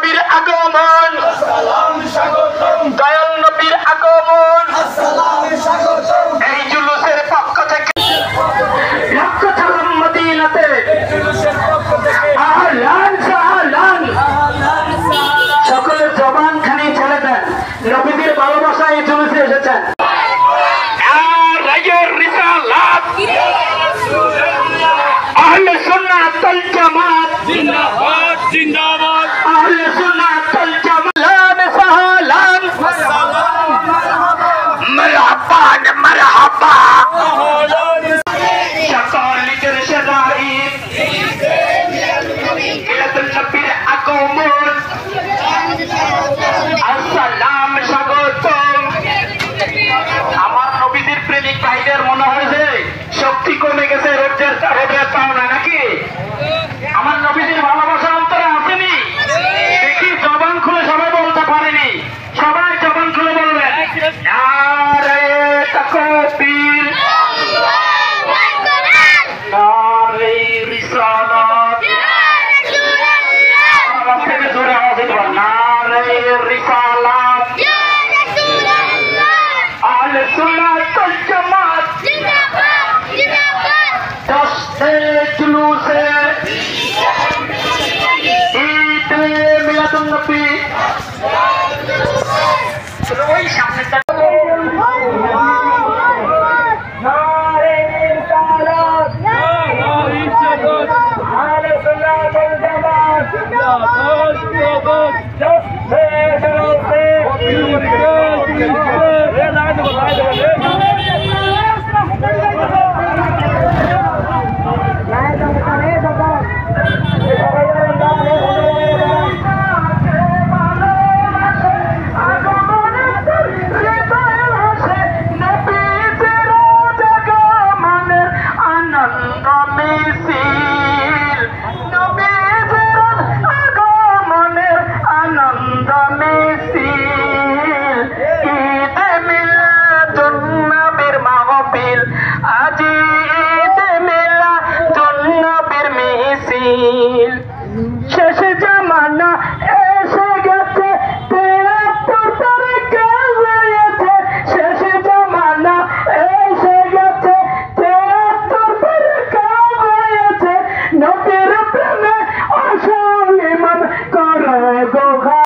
নবীর আগমন, আসসালাম স্বাগতম, দয়াল নবীর আগমন, আসসালাম স্বাগতম, এই জুলুসের পক্ষ থেকে লক্ষ সালাম মদিনাতে, জুলুসের পক্ষ থেকে আহলান সাহলান। সকলে জবান খানি ছেড়ে দেন, নবীদের ভালোবাসায় এই জুলুসে এসেছেন। আর রাইয়ের রিসালাত, আহলে সুন্নাত ওয়াল জামাত, জিন্দাবাদ জিন্দাবাদ, আহলে সুন্নাত ওয়াল জামাত, লান সাহলান, মারহাবান মারহাবা। সকলের শরাইত মিলাদুন নবীর আগমন, আসসালাম স্বাগতম। আমার নবীদের প্রেমিক ভাইদের মনে হয় যে শক্তি কমে গেছে, রোদের পাওনা নাকি? আমার নবীদের ভালোবাসা অন্তরে আসেনি? দেখি জবান খুলে সবাই বলতে পারেনি, সবাই জবান খুলে বলবেন নারে তাকবীর, নারে রিসালাত, আমার থেকে জোরে আওয়াজ দিতে পারেন, নারে রিসালাত, আহলে সুন্নাত ওয়াল জামাত, দশে জুলুসে ঈদে মিলাদুন নবী, ওই সামনেটা নারে রিসালাত, আহলে সুন্নাত ওয়াল জামাত, দশে জুলুসে আজি ঈদে মিলাদুন নবীর মিছিল, শেষ জামানা এসে গেছে, 73 তারিখে হয়েছে, শেষ জামানা এসে গেছে, 73 তারিখে হয়েছে, নবীর প্রেমে আসল ইমান করো গো।